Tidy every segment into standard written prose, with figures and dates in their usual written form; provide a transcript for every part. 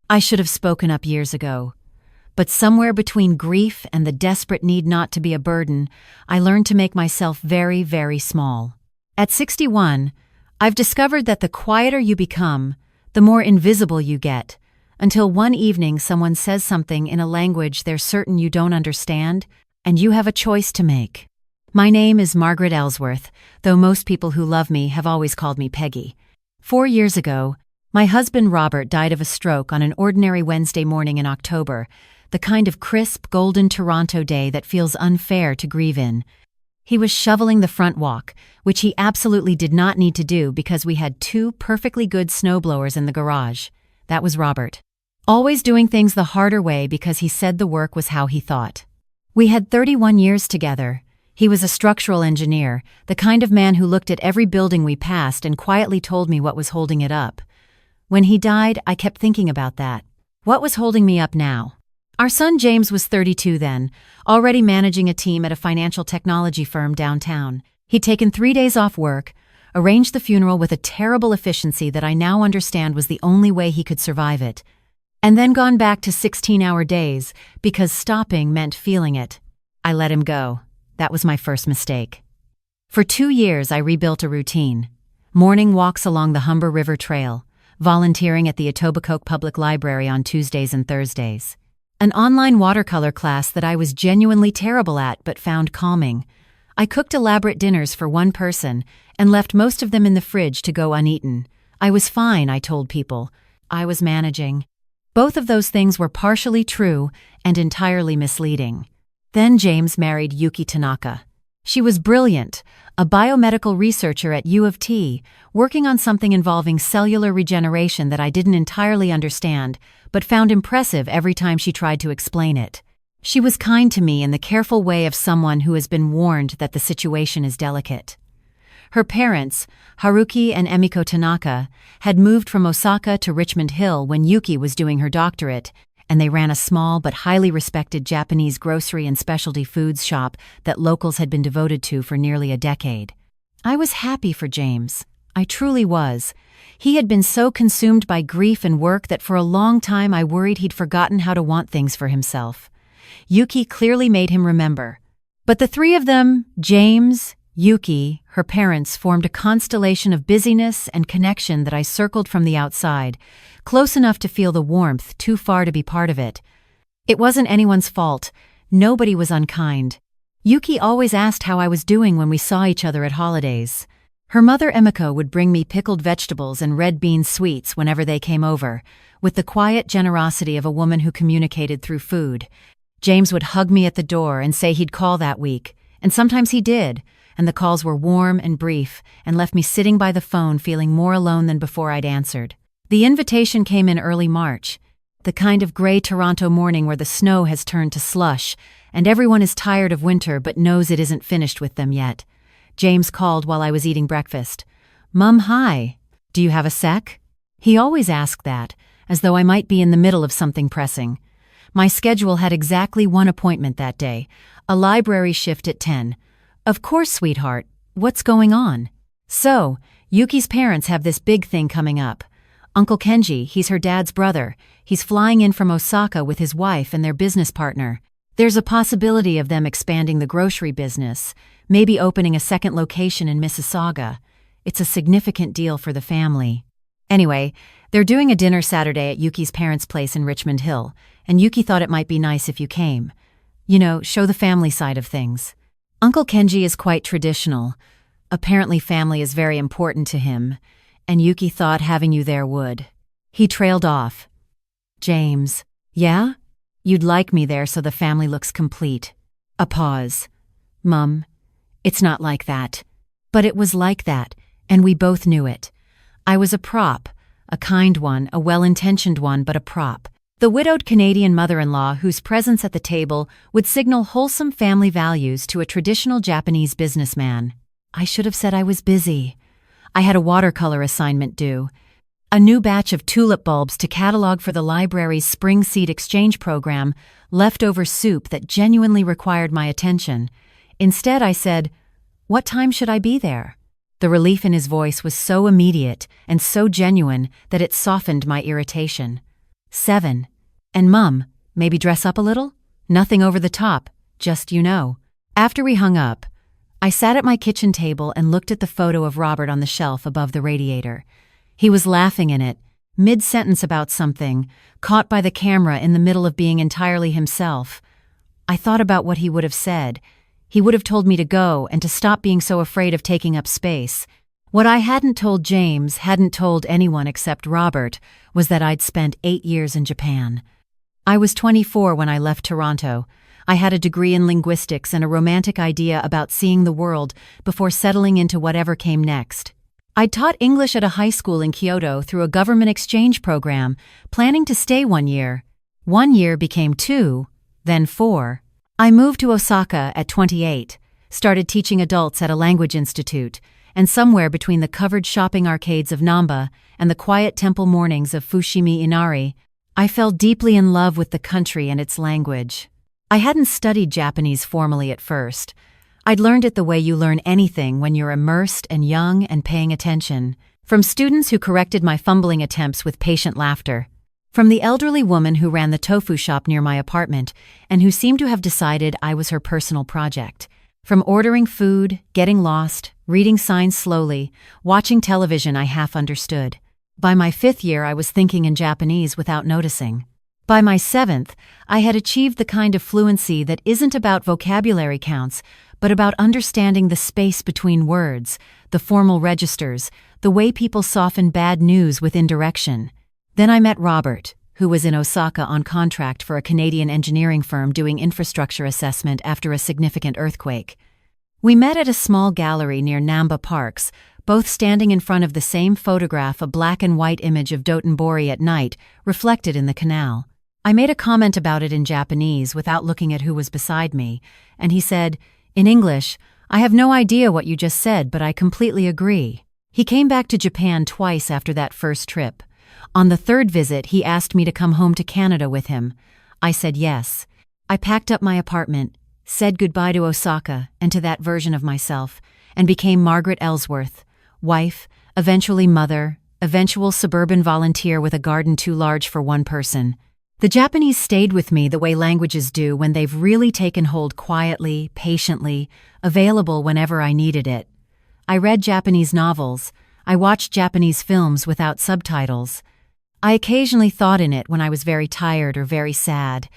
I should have spoken up years ago. But somewhere between grief and the desperate need not to be a burden, I learned to make myself very, very small. At 61, I've discovered that the quieter you become, the more invisible you get, until one evening someone says something in a language they're certain you don't understand, and you have a choice to make. My name is Margaret Ellsworth, though most people who love me have always called me Peggy. 4 years ago, my husband Robert died of a stroke on an ordinary Wednesday morning in October, the kind of crisp, golden Toronto day that feels unfair to grieve in. He was shoveling the front walk, which he absolutely did not need to do because we had 2 perfectly good snowblowers in the garage. That was Robert. Always doing things the harder way because he said the work was how he thought. We had 31 years together. He was a structural engineer, the kind of man who looked at every building we passed and quietly told me what was holding it up. When he died, I kept thinking about that. What was holding me up now? Our son James was 32 then, already managing a team at a financial technology firm downtown. He'd taken 3 days off work, arranged the funeral with a terrible efficiency that I now understand was the only way he could survive it, and then gone back to 16-hour days because stopping meant feeling it. I let him go. That was my first mistake. For 2 years, I rebuilt a routine. Morning walks along the Humber River Trail, volunteering at the Etobicoke Public Library on Tuesdays and Thursdays. An online watercolor class that I was genuinely terrible at but found calming. I cooked elaborate dinners for one person and left most of them in the fridge to go uneaten. I was fine, I told people. I was managing. Both of those things were partially true and entirely misleading. Then James married Yuki Tanaka. She was brilliant, a biomedical researcher at U of T, working on something involving cellular regeneration that I didn't entirely understand, but found impressive every time she tried to explain it. She was kind to me in the careful way of someone who has been warned that the situation is delicate. Her parents, Haruki and Emiko Tanaka, had moved from Osaka to Richmond Hill when Yuki was doing her doctorate, and they ran a small but highly respected Japanese grocery and specialty foods shop that locals had been devoted to for nearly a decade. I was happy for James. I truly was. He had been so consumed by grief and work that for a long time I worried he'd forgotten how to want things for himself. Yuki clearly made him remember. But the 3 of them, James, Yuki, her parents, formed a constellation of busyness and connection that I circled from the outside, close enough to feel the warmth, too far to be part of it. It wasn't anyone's fault. Nobody was unkind. Yuki always asked how I was doing when we saw each other at holidays. Her mother Emiko would bring me pickled vegetables and red bean sweets whenever they came over, with the quiet generosity of a woman who communicated through food. James would hug me at the door and say he'd call that week, and sometimes he did, and the calls were warm and brief and left me sitting by the phone feeling more alone than before I'd answered. The invitation came in early March, the kind of gray Toronto morning where the snow has turned to slush and everyone is tired of winter but knows it isn't finished with them yet. James called while I was eating breakfast. "Mum, hi. Do you have a sec?" He always asked that, as though I might be in the middle of something pressing. My schedule had exactly one appointment that day, a library shift at 10. "Of course, sweetheart. What's going on?" "So, Yuki's parents have this big thing coming up. Uncle Kenji, he's her dad's brother. He's flying in from Osaka with his wife and their business partner. There's a possibility of them expanding the grocery business, maybe opening a second location in Mississauga. It's a significant deal for the family. Anyway, they're doing a dinner Saturday at Yuki's parents' place in Richmond Hill, and Yuki thought it might be nice if you came. You know, show the family side of things. Uncle Kenji is quite traditional. Apparently family is very important to him, and Yuki thought having you there would." He trailed off. "James, yeah? You'd like me there so the family looks complete." A pause. "Mum, it's not like that." But it was like that, and we both knew it. I was a prop, a kind one, a well-intentioned one, but a prop. The widowed Canadian mother-in-law whose presence at the table would signal wholesome family values to a traditional Japanese businessman. I should have said I was busy. I had a watercolor assignment due. A new batch of tulip bulbs to catalog for the library's spring seed exchange program, leftover soup that genuinely required my attention. Instead, I said, "What time should I be there?" The relief in his voice was so immediate and so genuine that it softened my irritation. 7. And Mum, maybe dress up a little? Nothing over the top, just you know. After we hung up, I sat at my kitchen table and looked at the photo of Robert on the shelf above the radiator. He was laughing in it, mid-sentence about something, caught by the camera in the middle of being entirely himself. I thought about what he would have said. He would have told me to go and to stop being so afraid of taking up space. What I hadn't told James, hadn't told anyone except Robert, was that I'd spent 8 years in Japan. I was 24 when I left Toronto. I had a degree in linguistics and a romantic idea about seeing the world before settling into whatever came next. I'd taught English at a high school in Kyoto through a government exchange program, planning to stay 1 year. 1 year became 2, then 4. I moved to Osaka at 28, started teaching adults at a language institute, and somewhere between the covered shopping arcades of Namba and the quiet temple mornings of Fushimi Inari, I fell deeply in love with the country and its language. I hadn't studied Japanese formally at first. I'd learned it the way you learn anything when you're immersed and young and paying attention, from students who corrected my fumbling attempts with patient laughter, from the elderly woman who ran the tofu shop near my apartment and who seemed to have decided I was her personal project, from ordering food, getting lost, reading signs slowly, watching television I half understood. By my 5th year, I was thinking in Japanese without noticing. By my 7th, I had achieved the kind of fluency that isn't about vocabulary counts, but about understanding the space between words, the formal registers, the way people soften bad news with indirection. Then I met Robert, who was in Osaka on contract for a Canadian engineering firm doing infrastructure assessment after a significant earthquake. We met at a small gallery near Namba Parks, both standing in front of the same photograph, a black and white image of Dotonbori at night, reflected in the canal. I made a comment about it in Japanese without looking at who was beside me, and he said, in English, "I have no idea what you just said, but I completely agree." He came back to Japan twice after that first trip. On the 3rd visit, he asked me to come home to Canada with him. I said yes. I packed up my apartment, said goodbye to Osaka and to that version of myself, and became Margaret Ellsworth, wife, eventually mother, eventual suburban volunteer with a garden too large for one person. The Japanese stayed with me the way languages do when they've really taken hold, quietly, patiently, available whenever I needed it. I read Japanese novels. I watched Japanese films without subtitles. I occasionally thought in it when I was very tired or very sad.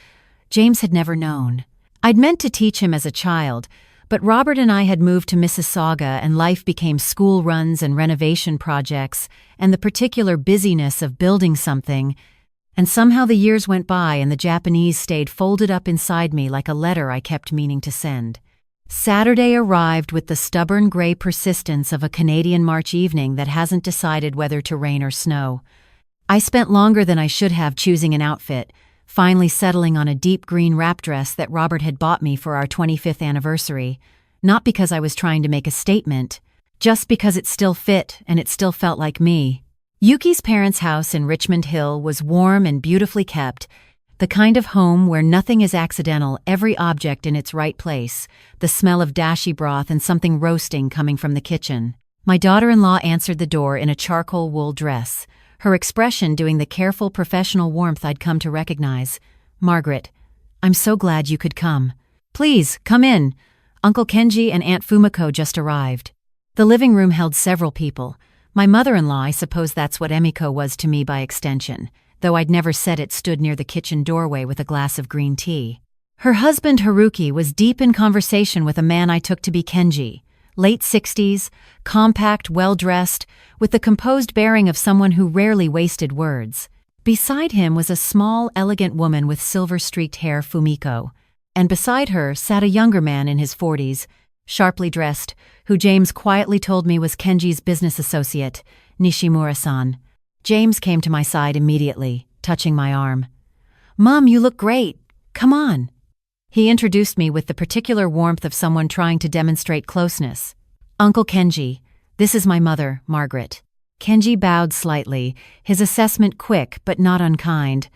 James had never known. I'd meant to teach him as a child, but Robert and I had moved to Mississauga and life became school runs and renovation projects and the particular busyness of building something. And somehow the years went by and the Japanese stayed folded up inside me like a letter I kept meaning to send. Saturday arrived with the stubborn gray persistence of a Canadian March evening that hasn't decided whether to rain or snow. I spent longer than I should have choosing an outfit, finally settling on a deep green wrap dress that Robert had bought me for our 25th anniversary, not because I was trying to make a statement, just because it still fit and it still felt like me. Yuki's parents' house in Richmond Hill was warm and beautifully kept, the kind of home where nothing is accidental, every object in its right place, the smell of dashi broth and something roasting coming from the kitchen. My daughter-in-law answered the door in a charcoal wool dress, her expression doing the careful professional warmth I'd come to recognize. "Margaret, I'm so glad you could come. Please, come in. Uncle Kenji and Aunt Fumiko just arrived." The living room held several people. My mother-in-law, I suppose that's what Emiko was to me by extension, though I'd never said it, stood near the kitchen doorway with a glass of green tea. Her husband Haruki was deep in conversation with a man I took to be Kenji, late 60s, compact, well-dressed, with the composed bearing of someone who rarely wasted words. Beside him was a small, elegant woman with silver-streaked hair, Fumiko, and beside her sat a younger man in his 40s, sharply dressed, who James quietly told me was Kenji's business associate, Nishimura-san. James came to my side immediately, touching my arm. "Mom, you look great. Come on." He introduced me with the particular warmth of someone trying to demonstrate closeness. "Uncle Kenji, this is my mother, Margaret." Kenji bowed slightly, his assessment quick but not unkind.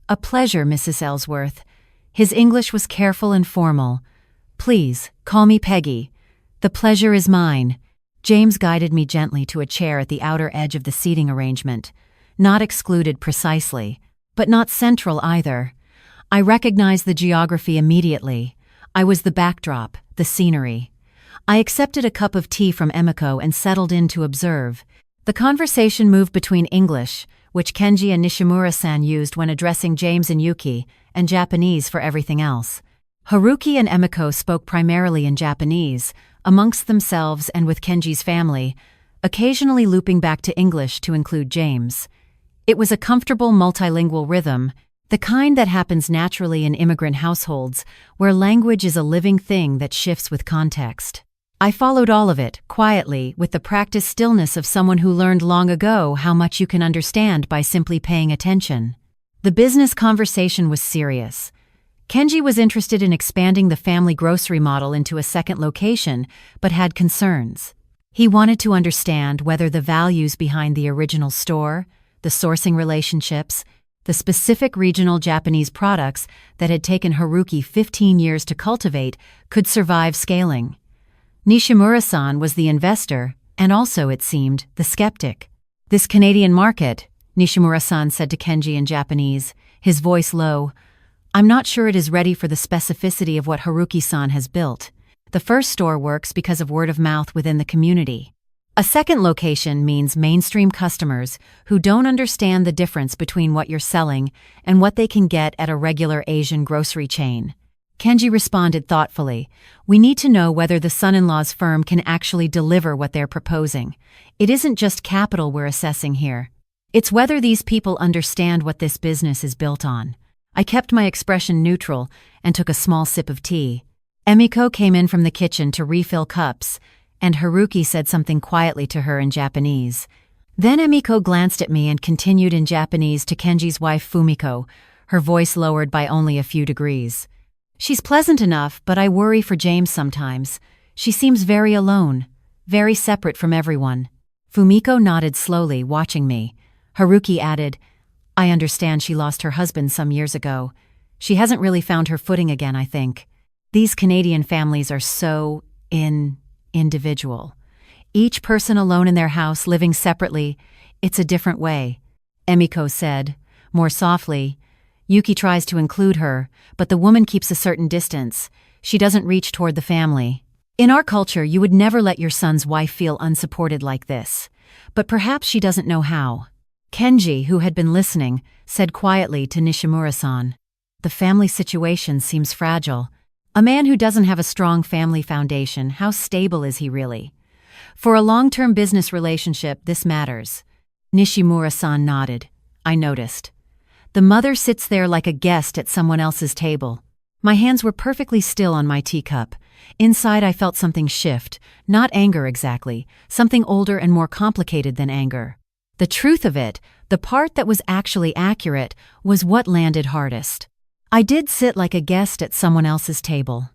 "A pleasure, Mrs. Ellsworth." His English was careful and formal. "Please, call me Peggy. The pleasure is mine." James guided me gently to a chair at the outer edge of the seating arrangement. Not excluded precisely, but not central either. I recognized the geography immediately. I was the backdrop, the scenery. I accepted a cup of tea from Emiko and settled in to observe. The conversation moved between English, which Kenji and Nishimura-san used when addressing James and Yuki, and Japanese for everything else. Haruki and Emiko spoke primarily in Japanese, amongst themselves and with Kenji's family, occasionally looping back to English to include James. It was a comfortable multilingual rhythm, the kind that happens naturally in immigrant households, where language is a living thing that shifts with context. I followed all of it, quietly, with the practiced stillness of someone who learned long ago how much you can understand by simply paying attention. The business conversation was serious. Kenji was interested in expanding the family grocery model into a second location, but had concerns. He wanted to understand whether the values behind the original store, the sourcing relationships, the specific regional Japanese products that had taken Haruki 15 years to cultivate could survive scaling. Nishimura-san was the investor, and also, it seemed, the skeptic. "This Canadian market," Nishimura-san said to Kenji in Japanese, his voice low, "I'm not sure it is ready for the specificity of what Haruki-san has built. The first store works because of word of mouth within the community. A second location means mainstream customers who don't understand the difference between what you're selling and what they can get at a regular Asian grocery chain." Kenji responded thoughtfully, "We need to know whether the son-in-law's firm can actually deliver what they're proposing. It isn't just capital we're assessing here. It's whether these people understand what this business is built on." I kept my expression neutral and took a small sip of tea. Emiko came in from the kitchen to refill cups, and Haruki said something quietly to her in Japanese. Then Emiko glanced at me and continued in Japanese to Kenji's wife Fumiko, her voice lowered by only a few degrees. "She's pleasant enough, but I worry for James sometimes. She seems very alone, very separate from everyone." Fumiko nodded slowly, watching me. Haruki added, "I understand she lost her husband some years ago. She hasn't really found her footing again, I think. These Canadian families are so individual. Each person alone in their house, living separately. It's a different way," Emiko said, more softly. "Yuki tries to include her, but the woman keeps a certain distance. She doesn't reach toward the family. In our culture, you would never let your son's wife feel unsupported like this. But perhaps she doesn't know how." Kenji, who had been listening, said quietly to Nishimura-san, "The family situation seems fragile. A man who doesn't have a strong family foundation, how stable is he really? For a long-term business relationship, this matters." Nishimura-san nodded. I noticed. "The mother sits there like a guest at someone else's table." My hands were perfectly still on my teacup. Inside I felt something shift, not anger exactly, something older and more complicated than anger. The truth of it, the part that was actually accurate, was what landed hardest. I did sit like a guest at someone else's table.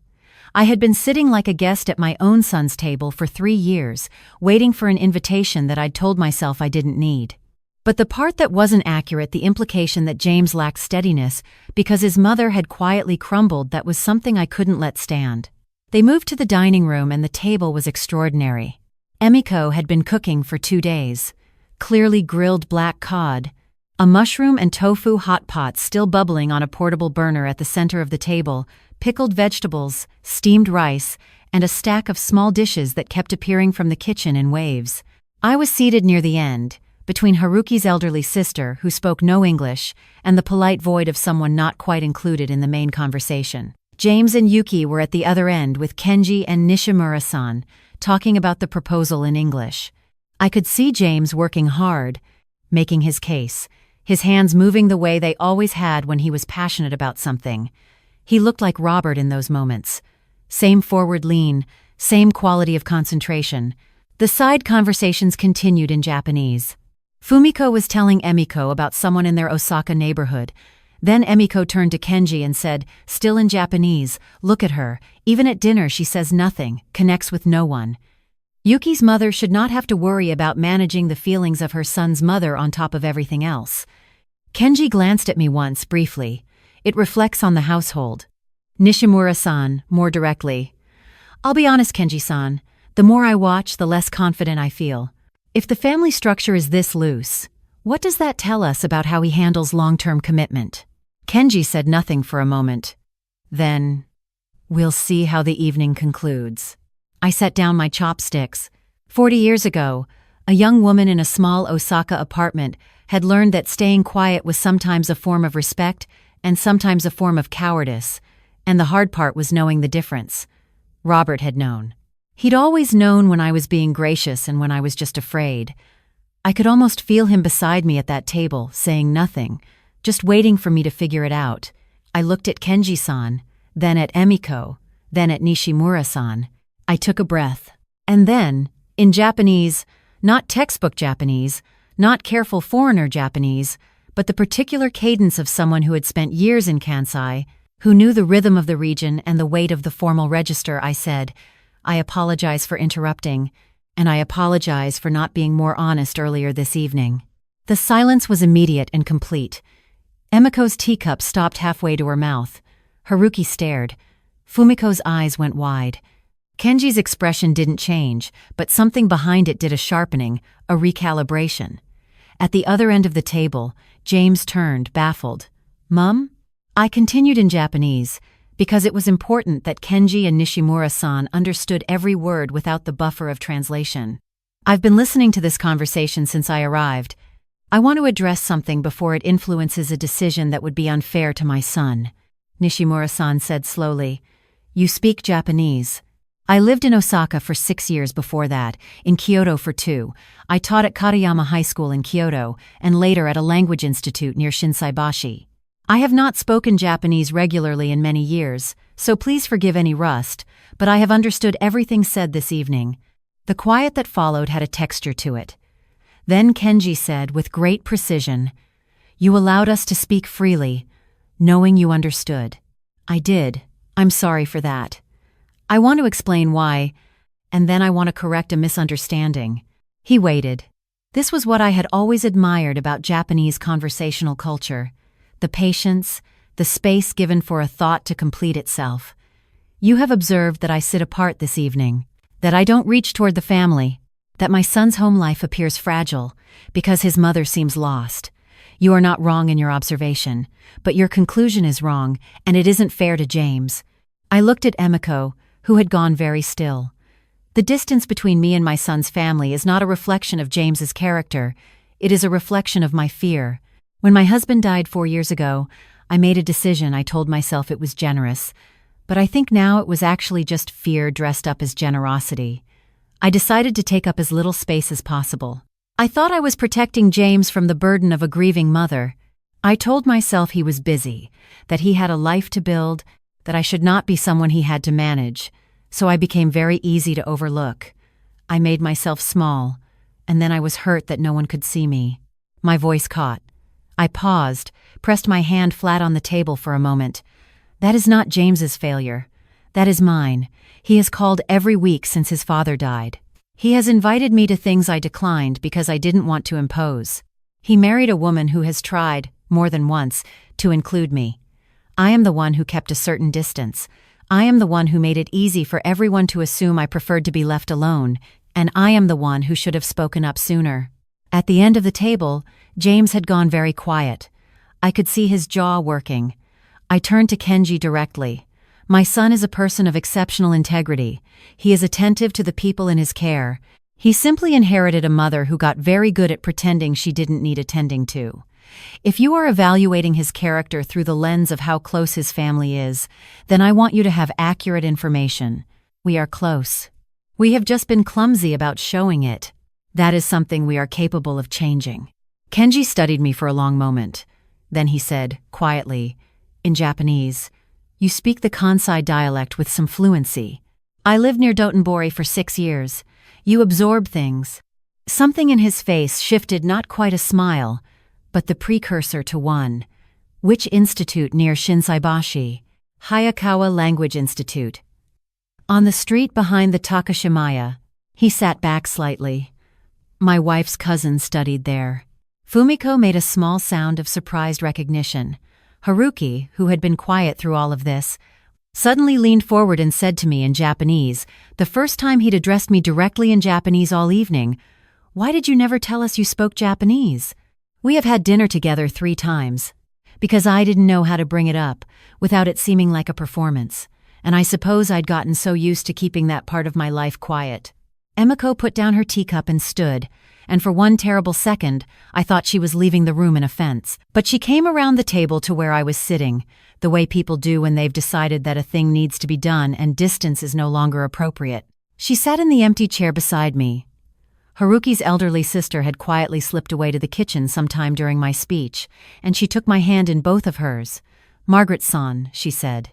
I had been sitting like a guest at my own son's table for 3 years, waiting for an invitation that I'd told myself I didn't need. But the part that wasn't accurate, the implication that James lacked steadiness because his mother had quietly crumbled, that was something I couldn't let stand. They moved to the dining room and the table was extraordinary. Emiko had been cooking for 2 days. Clearly grilled black cod, a mushroom and tofu hot pot still bubbling on a portable burner at the center of the table, pickled vegetables, steamed rice, and a stack of small dishes that kept appearing from the kitchen in waves. I was seated near the end, between Haruki's elderly sister, who spoke no English, and the polite void of someone not quite included in the main conversation. James and Yuki were at the other end with Kenji and Nishimura-san, talking about the proposal in English. I could see James working hard, making his case, his hands moving the way they always had when he was passionate about something. He looked like Robert in those moments. Same forward lean, same quality of concentration. The side conversations continued in Japanese. Fumiko was telling Emiko about someone in their Osaka neighborhood. Then Emiko turned to Kenji and said, still in Japanese, "Look at her. Even at dinner she says nothing, connects with no one." Yuki's mother should not have to worry about managing the feelings of her son's mother on top of everything else. Kenji glanced at me once, briefly. It reflects on the household. Nishimura-san, more directly. "I'll be honest, Kenji-san. The more I watch, the less confident I feel. If the family structure is this loose, What does that tell us about how he handles long-term commitment? Kenji said nothing for a moment. Then, we'll see how the evening concludes. I set down my chopsticks. 40 years ago, a young woman in a small Osaka apartment had learned that staying quiet was sometimes a form of respect and sometimes a form of cowardice, and the hard part was knowing the difference. Robert had known. He'd always known when I was being gracious and when I was just afraid. I could almost feel him beside me at that table, saying nothing, just waiting for me to figure it out. I looked at Kenji-san, then at Emiko, then at Nishimura-san. I took a breath. And then, in Japanese, not textbook Japanese, not careful foreigner Japanese, but the particular cadence of someone who had spent years in Kansai, who knew the rhythm of the region and the weight of the formal register, I said, I apologize for interrupting, and I apologize for not being more honest earlier this evening. The silence was immediate and complete. Emiko's teacup stopped halfway to her mouth. Haruki stared. Fumiko's eyes went wide. Kenji's expression didn't change, but something behind it did a sharpening, a recalibration. At the other end of the table, James turned, baffled. Mum? I continued in Japanese, because it was important that Kenji and Nishimura-san understood every word without the buffer of translation. I've been listening to this conversation since I arrived. I want to address something before it influences a decision that would be unfair to my son. Nishimura-san said slowly, You speak Japanese. I lived in Osaka for 6 years before that, in Kyoto for 2. I taught at Katayama High School in Kyoto, and later at a language institute near Shinsaibashi. I have not spoken Japanese regularly in many years, so please forgive any rust, but I have understood everything said this evening. The quiet that followed had a texture to it. Then Kenji said with great precision, You allowed us to speak freely, knowing you understood. I did. I'm sorry for that. I want to explain why, and then I want to correct a misunderstanding. He waited. This was what I had always admired about Japanese conversational culture. The patience, the space given for a thought to complete itself. You have observed that I sit apart this evening, that I don't reach toward the family, that my son's home life appears fragile, because his mother seems lost. You are not wrong in your observation, but your conclusion is wrong, and it isn't fair to James. I looked at Emiko, who had gone very still. The distance between me and my son's family is not a reflection of James's character, it is a reflection of my fear. When my husband died 4 years ago, I made a decision. I told myself it was generous, but I think now it was actually just fear dressed up as generosity. I decided to take up as little space as possible. I thought I was protecting James from the burden of a grieving mother. I told myself he was busy, that he had a life to build, that I should not be someone he had to manage, so I became very easy to overlook. I made myself small, and then I was hurt that no one could see me. My voice caught. I paused, pressed my hand flat on the table for a moment. That is not James's failure. That is mine. He has called every week since his father died. He has invited me to things I declined because I didn't want to impose. He married a woman who has tried, more than once, to include me. I am the one who kept a certain distance. I am the one who made it easy for everyone to assume I preferred to be left alone, and I am the one who should have spoken up sooner. At the end of the table, James had gone very quiet. I could see his jaw working. I turned to Kenji directly. My son is a person of exceptional integrity. He is attentive to the people in his care. He simply inherited a mother who got very good at pretending she didn't need attending to. If you are evaluating his character through the lens of how close his family is, then I want you to have accurate information. We are close. We have just been clumsy about showing it. That is something we are capable of changing. Kenji studied me for a long moment. Then he said, quietly, in Japanese, You speak the Kansai dialect with some fluency. I lived near Dotonbori for 6 years. You absorb things. Something in his face shifted, not quite a smile, but the precursor to one. Which institute near Shinsaibashi? Hayakawa Language Institute. On the street behind the Takashimaya. He sat back slightly. My wife's cousin studied there. Fumiko made a small sound of surprised recognition. Haruki, who had been quiet through all of this, suddenly leaned forward and said to me in Japanese, the first time he'd addressed me directly in Japanese all evening, Why did you never tell us you spoke Japanese? We have had dinner together 3 times. Because I didn't know how to bring it up, without it seeming like a performance, and I suppose I'd gotten so used to keeping that part of my life quiet. Emiko put down her teacup and stood, and for one terrible second, I thought she was leaving the room in offense. But she came around the table to where I was sitting, the way people do when they've decided that a thing needs to be done and distance is no longer appropriate. She sat in the empty chair beside me. Haruki's elderly sister had quietly slipped away to the kitchen sometime during my speech, and she took my hand in both of hers. "Margaret-san," she said.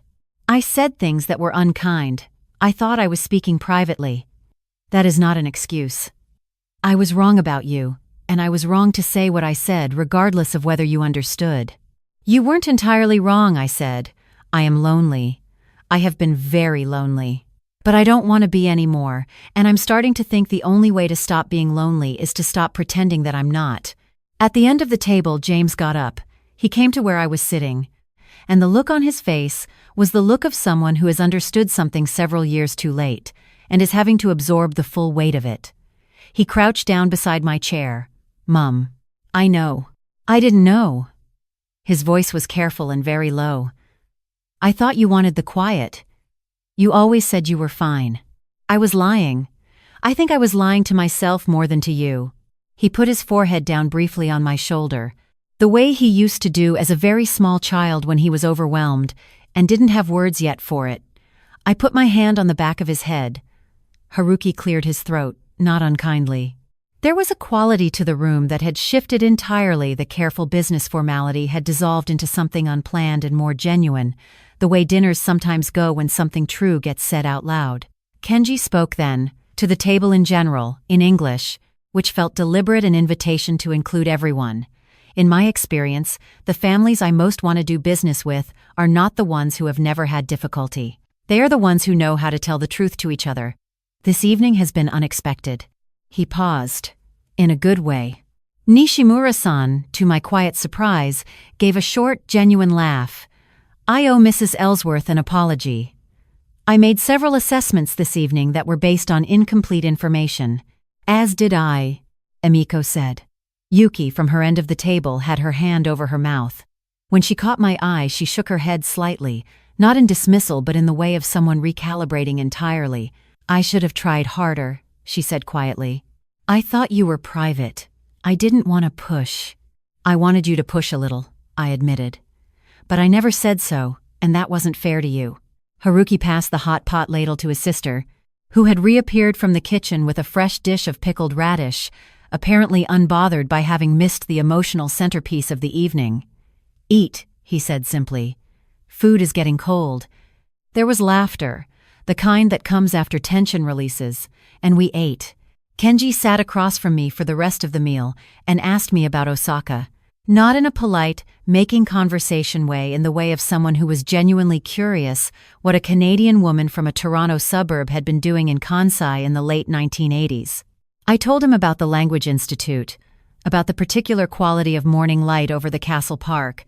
"I said things that were unkind. I thought I was speaking privately. That is not an excuse. I was wrong about you, and I was wrong to say what I said regardless of whether you understood." "You weren't entirely wrong," I said. "I am lonely. I have been very lonely. But I don't want to be anymore, and I'm starting to think the only way to stop being lonely is to stop pretending that I'm not." At the end of the table, James got up. He came to where I was sitting, and the look on his face was the look of someone who has understood something several years too late, and is having to absorb the full weight of it. He crouched down beside my chair. "Mum, I know. I didn't know." His voice was careful and very low. "I thought you wanted the quiet. You always said you were fine. I was lying. I think I was lying to myself more than to you." He put his forehead down briefly on my shoulder, the way he used to do as a very small child when he was overwhelmed and didn't have words yet for it. I put my hand on the back of his head. Haruki cleared his throat, not unkindly. There was a quality to the room that had shifted entirely. The careful business formality had dissolved into something unplanned and more genuine, the way dinners sometimes go when something true gets said out loud. Kenji spoke then, to the table in general, in English, which felt deliberate, an invitation to include everyone. In my experience, the families I most want to do business with are not the ones who have never had difficulty. They are the ones who know how to tell the truth to each other. This evening has been unexpected. He paused. In a good way. Nishimura-san, to my quiet surprise, gave a short, genuine laugh. "I owe Mrs. Ellsworth an apology. I made several assessments this evening that were based on incomplete information." "As did I," Emiko said. Yuki, from her end of the table, had her hand over her mouth. When she caught my eye, she shook her head slightly, not in dismissal but in the way of someone recalibrating entirely. "I should have tried harder," she said quietly. "I thought you were private. I didn't want to push." "I wanted you to push a little," I admitted. "But I never said so, and that wasn't fair to you." Haruki passed the hot pot ladle to his sister, who had reappeared from the kitchen with a fresh dish of pickled radish, apparently unbothered by having missed the emotional centerpiece of the evening. "Eat," he said simply. "Food is getting cold." There was laughter, the kind that comes after tension releases, and we ate. Kenji sat across from me for the rest of the meal and asked me about Osaka. Not in a polite, making conversation way, in the way of someone who was genuinely curious what a Canadian woman from a Toronto suburb had been doing in Kansai in the late 1980s. I told him about the Language Institute, about the particular quality of morning light over the Castle Park,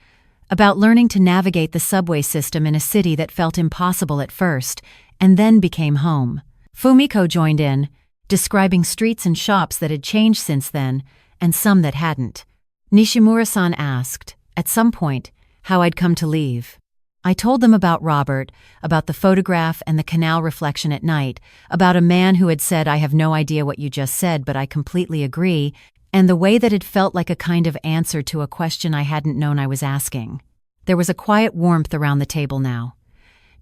about learning to navigate the subway system in a city that felt impossible at first and then became home. Fumiko joined in, describing streets and shops that had changed since then, and some that hadn't. Nishimura-san asked, at some point, how I'd come to leave. I told them about Robert, about the photograph and the canal reflection at night, about a man who had said, "I have no idea what you just said, but I completely agree," and the way that it felt like a kind of answer to a question I hadn't known I was asking. There was a quiet warmth around the table now.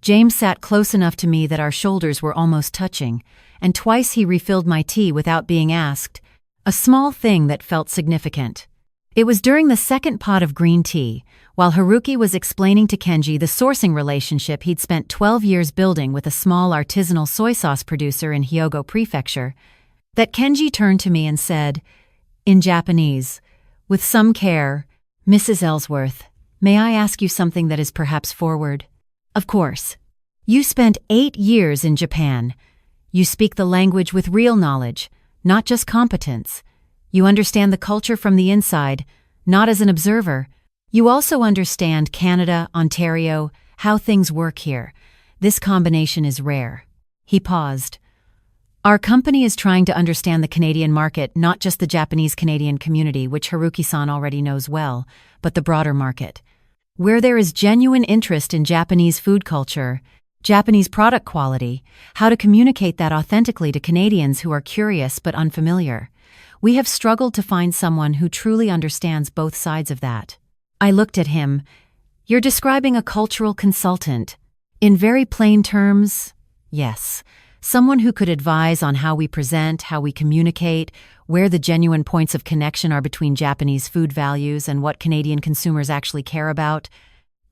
James sat close enough to me that our shoulders were almost touching, and twice he refilled my tea without being asked, a small thing that felt significant. It was during the second pot of green tea, while Haruki was explaining to Kenji the sourcing relationship he'd spent 12 years building with a small artisanal soy sauce producer in Hyogo Prefecture, that Kenji turned to me and said, in Japanese, with some care, "Mrs. Ellsworth, may I ask you something that is perhaps forward?" "Of course. You spent 8 years in Japan. You speak the language with real knowledge, not just competence. You understand the culture from the inside, not as an observer. You also understand Canada, Ontario, how things work here. This combination is rare." He paused. Our company is trying to understand the Canadian market, not just the Japanese-Canadian community, which Haruki-san already knows well, but the broader market. Where there is genuine interest in Japanese food culture, Japanese product quality, how to communicate that authentically to Canadians who are curious but unfamiliar. We have struggled to find someone who truly understands both sides of that. I looked at him. You're describing a cultural consultant. In very plain terms, yes. Someone who could advise on how we present, how we communicate, where the genuine points of connection are between Japanese food values and what Canadian consumers actually care about.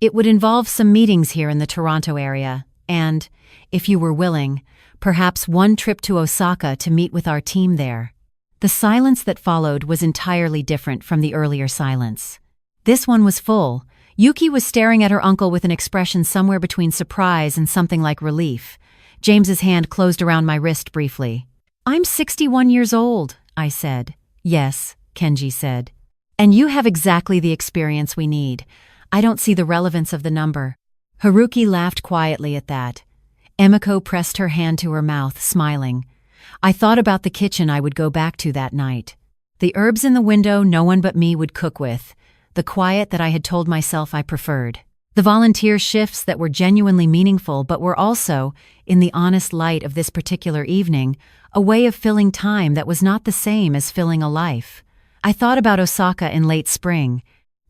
It would involve some meetings here in the Toronto area, and, if you were willing, perhaps one trip to Osaka to meet with our team there. The silence that followed was entirely different from the earlier silence. This one was full. Yuki was staring at her uncle with an expression somewhere between surprise and something like relief. James's hand closed around my wrist briefly. "I'm 61 years old," I said. "Yes," Kenji said. "And you have exactly the experience we need. I don't see the relevance of the number." Haruki laughed quietly at that. Emiko pressed her hand to her mouth, smiling. I thought about the kitchen I would go back to that night. The herbs in the window no one but me would cook with. The quiet that I had told myself I preferred. The volunteer shifts that were genuinely meaningful but were also, in the honest light of this particular evening, a way of filling time that was not the same as filling a life. I thought about Osaka in late spring,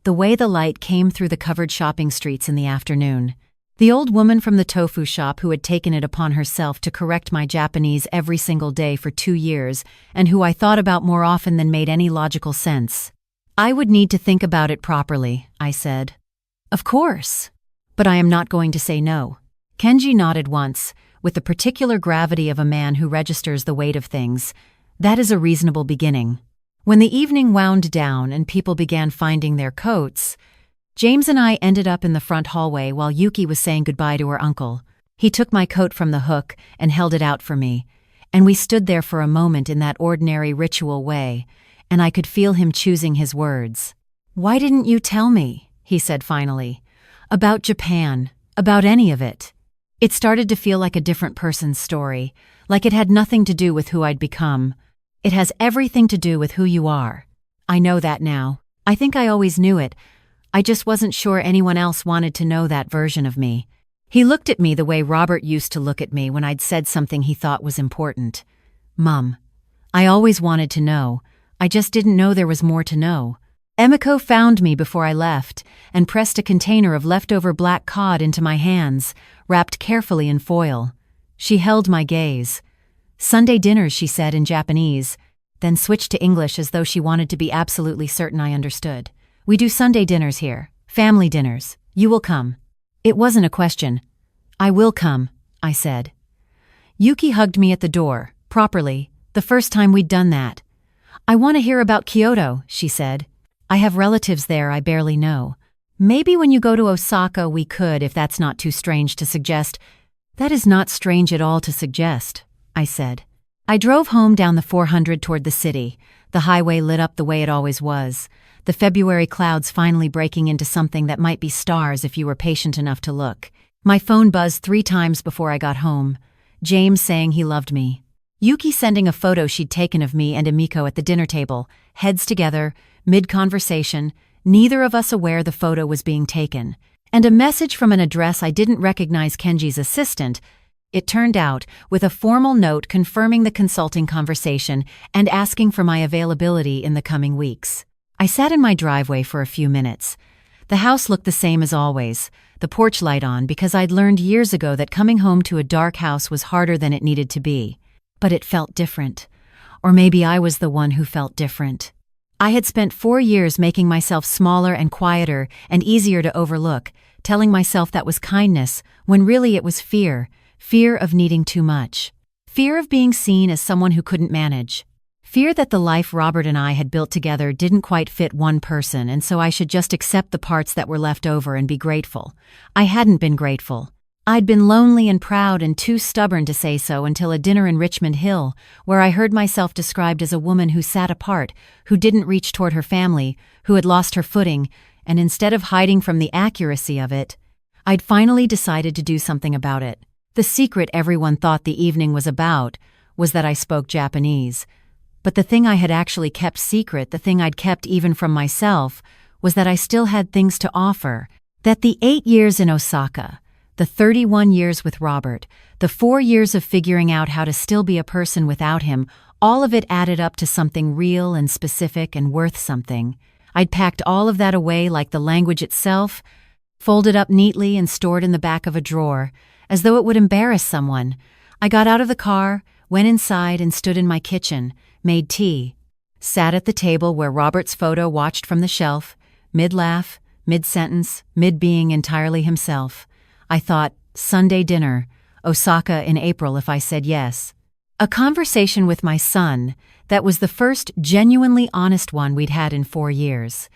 the way the light came through the covered shopping streets in the afternoon. The old woman from the tofu shop who had taken it upon herself to correct my Japanese every single day for 2 years and who I thought about more often than made any logical sense. I would need to think about it properly, I said. Of course. But I am not going to say no. Kenji nodded once, with the particular gravity of a man who registers the weight of things. That is a reasonable beginning. When the evening wound down and people began finding their coats, James and I ended up in the front hallway while Yuki was saying goodbye to her uncle. He took my coat from the hook and held it out for me, and we stood there for a moment in that ordinary ritual way, and I could feel him choosing his words. "Why didn't you tell me?" he said finally. "About Japan, about any of it." It started to feel like a different person's story, like it had nothing to do with who I'd become. It has everything to do with who you are. I know that now. I think I always knew it. I just wasn't sure anyone else wanted to know that version of me. He looked at me the way Robert used to look at me when I'd said something he thought was important. "Mum, I always wanted to know. I just didn't know there was more to know." Emiko found me before I left and pressed a container of leftover black cod into my hands, wrapped carefully in foil. She held my gaze. "Sunday dinners," she said in Japanese, then switched to English as though she wanted to be absolutely certain I understood. "We do Sunday dinners here, family dinners. You will come." It wasn't a question. "I will come," I said. Yuki hugged me at the door, properly, the first time we'd done that. "I want to hear about Kyoto," she said. "I have relatives there I barely know. Maybe when you go to Osaka we could, if that's not too strange to suggest." "That is not strange at all to suggest," I said. I drove home down the 400 toward the city, the highway lit up the way it always was, the February clouds finally breaking into something that might be stars if you were patient enough to look. My phone buzzed 3 times before I got home. James saying he loved me. Yuki sending a photo she'd taken of me and Emiko at the dinner table, heads together, mid-conversation, neither of us aware the photo was being taken. And a message from an address I didn't recognize, Kenji's assistant, it turned out, with a formal note confirming the consulting conversation and asking for my availability in the coming weeks. I sat in my driveway for a few minutes. The house looked the same as always, the porch light on because I'd learned years ago that coming home to a dark house was harder than it needed to be. But it felt different. Or maybe I was the one who felt different. I had spent 4 years making myself smaller and quieter and easier to overlook, telling myself that was kindness, when really it was fear of needing too much. Fear of being seen as someone who couldn't manage. Fear that the life Robert and I had built together didn't quite fit one person, and so I should just accept the parts that were left over and be grateful. I hadn't been grateful. I'd been lonely and proud and too stubborn to say so until a dinner in Richmond Hill, where I heard myself described as a woman who sat apart, who didn't reach toward her family, who had lost her footing, and instead of hiding from the accuracy of it, I'd finally decided to do something about it. The secret everyone thought the evening was about was that I spoke Japanese. But the thing I had actually kept secret, the thing I'd kept even from myself, was that I still had things to offer. That the 8 years in Osaka, the 31 years with Robert, the 4 years of figuring out how to still be a person without him, all of it added up to something real and specific and worth something. I'd packed all of that away like the language itself, folded up neatly and stored in the back of a drawer, as though it would embarrass someone. I got out of the car, went inside and stood in my kitchen, made tea, sat at the table where Robert's photo watched from the shelf, mid-laugh, mid-sentence, mid-being entirely himself. I thought, Sunday dinner, Osaka in April if I said yes. A conversation with my son that was the first genuinely honest one we'd had in 4 years.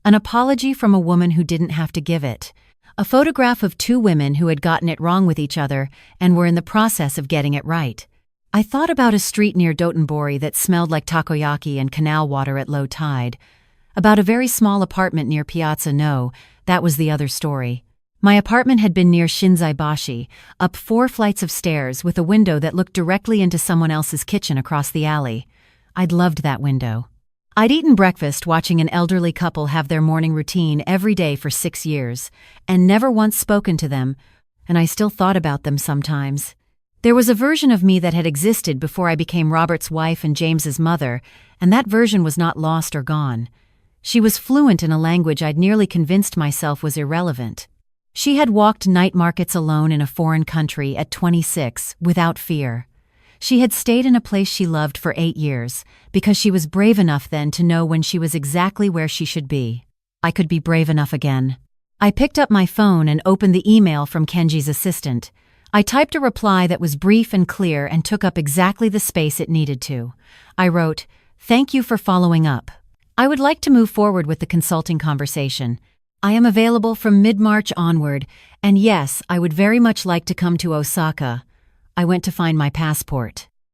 An apology from a woman who didn't have to give it. A photograph of 2 women who had gotten it wrong with each other and were in the process of getting it right. I thought about a street near Dotonbori that smelled like takoyaki and canal water at low tide. About a very small apartment near Piazza No, that was the other story. My apartment had been near Shinzaibashi, up 4 flights of stairs with a window that looked directly into someone else's kitchen across the alley. I'd loved that window. I'd eaten breakfast watching an elderly couple have their morning routine every day for 6 years, and never once spoken to them, and I still thought about them sometimes. There was a version of me that had existed before I became Robert's wife and James's mother, and that version was not lost or gone. She was fluent in a language I'd nearly convinced myself was irrelevant. She had walked night markets alone in a foreign country at 26 without fear. She had stayed in a place she loved for 8 years because she was brave enough then to know when she was exactly where she should be. I could be brave enough again. I picked up my phone and opened the email from Kenji's assistant. I typed a reply that was brief and clear and took up exactly the space it needed to. I wrote, "Thank you for following up. I would like to move forward with the consulting conversation. I am available from mid-March onward, and yes, I would very much like to come to Osaka." I went to find my passport.